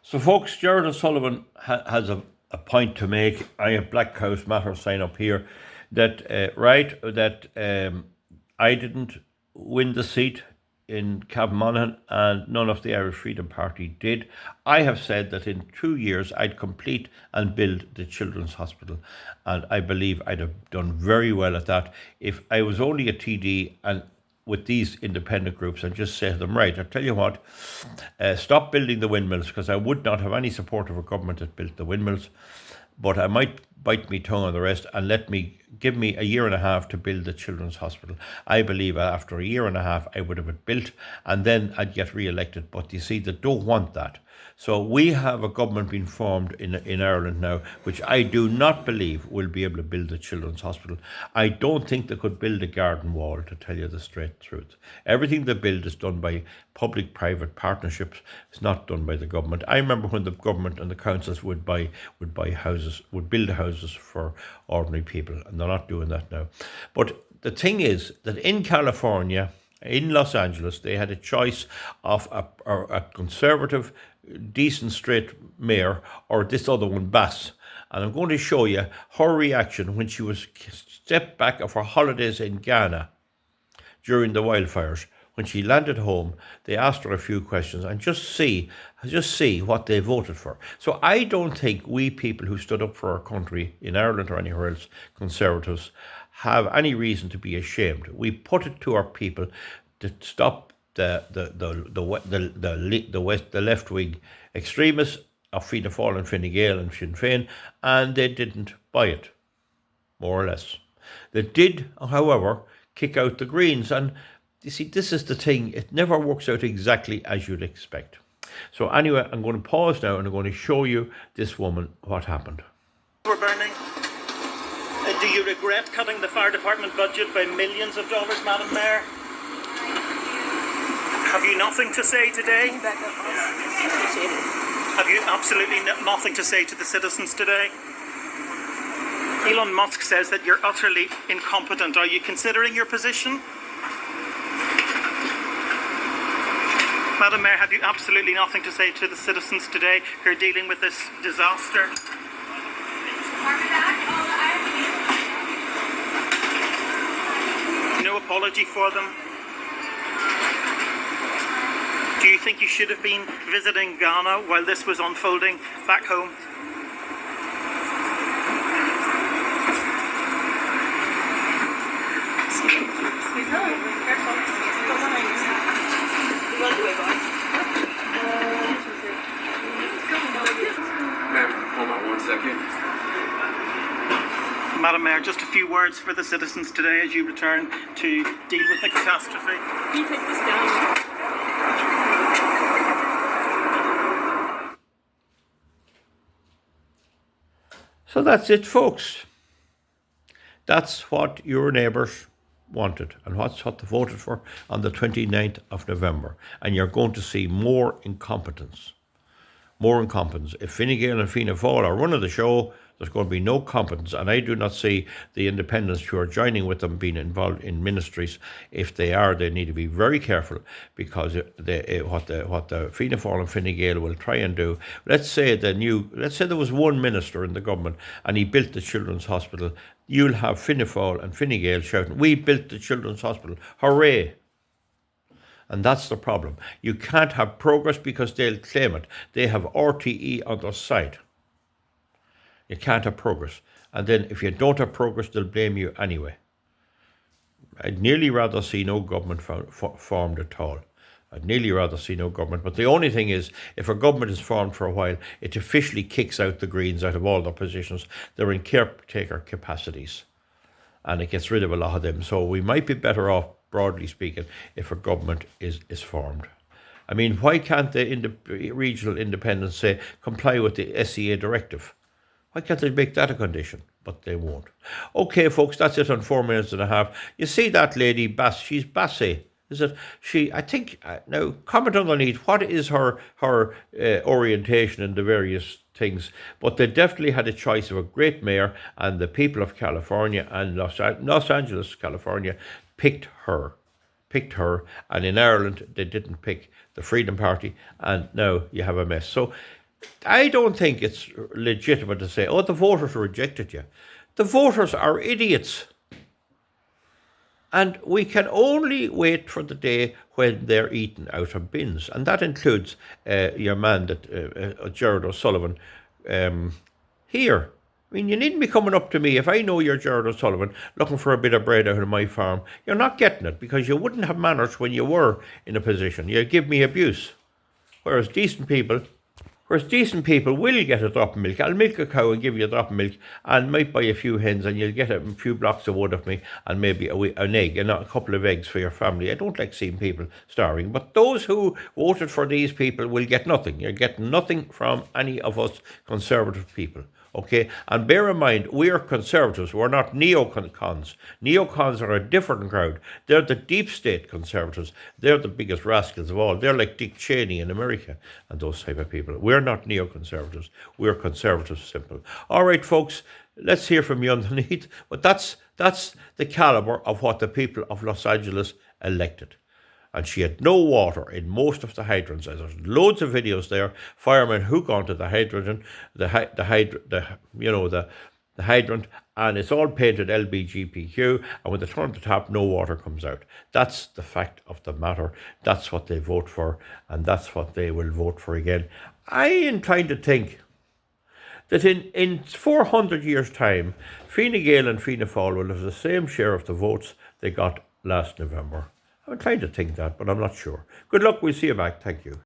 So, folks, Jared O'Sullivan has a point to make. I have Black House Matter sign up here that, I didn't win the seat in Cavan and none of the Irish Freedom Party did. I have said that in 2 years I'd complete and build the Children's Hospital, and I believe I'd have done very well at that if I was only a TD and with these independent groups and just say to them, right, I'll tell you what, stop building the windmills, because I would not have any support of a government that built the windmills, but I might bite me tongue on the rest and give me a year and a half to build the Children's Hospital. I believe after a year and a half I would have it built and then I'd get re-elected. But you see, they don't want that. So we have a government being formed in Ireland now, which I do not believe will be able to build a Children's Hospital. I don't think they could build a garden wall, to tell you the straight truth. Everything they build is done by public-private partnerships. It's not done by the government. I remember when the government and the councils would buy houses, would build houses for ordinary people, and they're not doing that now. But the thing is that in California, in Los Angeles, they had a choice of a conservative, decent, straight mayor or this other one, Bass. And I'm going to show you her reaction when she was stepped back of her holidays in Ghana during the wildfires. When she landed home, they asked her a few questions and just see what they voted for. So I don't think we people who stood up for our country in Ireland or anywhere else, Conservatives, have any reason to be ashamed. We put it to our people to stop the left wing extremists of Fianna Fáil and Fine Gael and Sinn Féin, and they didn't buy it, more or less. They did, however, kick out the Greens, and you see, this is the thing, it never works out exactly as you'd expect. So anyway, I'm going to pause now and I'm going to show you this woman what happened. We're burning. Do you regret cutting the fire department budget by millions of dollars, Madam Mayor? Have you nothing to say today? Have you absolutely nothing to say to the citizens today? Elon Musk says that you're utterly incompetent. Are you considering your position? Madam Mayor, have you absolutely nothing to say to the citizens today who are dealing with this disaster? No apology for them? Do you think you should have been visiting Ghana while this was unfolding back home? Hold on 1 second. Madam Mayor, just a few words for the citizens today as you return to deal with the catastrophe. Can you take this down? So that's it, folks. That's what your neighbours wanted and that's what they voted for on the 29th of November. And you're going to see more incompetence. More incompetence. If Fine Gael and Fianna Fáil are running the show, there's going to be no competence, and I do not see the independents who are joining with them being involved in ministries. If they are, they need to be very careful, because what the Fianna Fáil and Fine Gael will try and do. Let's say there was one minister in the government and he built the Children's Hospital. You'll have Fianna Fáil and Fine Gael shouting, "We built the Children's Hospital, hooray!" And that's the problem. You can't have progress because they'll claim it. They have RTE on their side. You can't have progress. And then if you don't have progress, they'll blame you anyway. I'd nearly rather see no government formed at all. I'd nearly rather see no government. But the only thing is, if a government is formed for a while, it officially kicks out the Greens out of all their positions. They're in caretaker capacities. And it gets rid of a lot of them. So we might be better off, broadly speaking, if a government is formed. I mean, why can't the regional independents say comply with the SEA directive? Why can't they make that a condition? But they won't. Okay, folks, that's it on 4 minutes and a half. You see that lady, Bass, she's Bassy. Is it she? I think, now, comment underneath, what is her orientation in the various things? But they definitely had a choice of a great mayor, and the people of California and Los Angeles, California, picked her, and in Ireland they didn't pick the Freedom Party, and now you have a mess. So I don't think it's legitimate to say, oh, the voters rejected you. The voters are idiots. And we can only wait for the day when they're eaten out of bins. And that includes your man, Gerard O'Sullivan, here. I mean, you needn't be coming up to me. If I know you're Gerard O'Sullivan looking for a bit of bread out of my farm, you're not getting it because you wouldn't have manners when you were in a position. You give me abuse. Whereas decent people will get a drop of milk. I'll milk a cow and give you a drop of milk and might buy a few hens and you'll get a few blocks of wood of me and maybe an egg and a couple of eggs for your family. I don't like seeing people starving. But those who voted for these people will get nothing. You're getting nothing from any of us Conservative people. Okay, and bear in mind, we're Conservatives, we're not neocons. Neocons are a different crowd. They're the deep state Conservatives. They're the biggest rascals of all. They're like Dick Cheney in America and those type of people. We're not neoconservatives. We're Conservatives, simple. All right, folks, let's hear from you underneath. But that's the calibre of what the people of Los Angeles elected. And she had no water in most of the hydrants. There's loads of videos there. Firemen hook onto the hydrant, the hydrant, and it's all painted LBGPQ. And when they turn the tap, no water comes out. That's the fact of the matter. That's what they vote for, and that's what they will vote for again. I am trying to think that in 400 years' time, Fine Gael and Fianna Fáil will have the same share of the votes they got last November. I'm trying to think that, but I'm not sure. Good luck. We'll see you back. Thank you.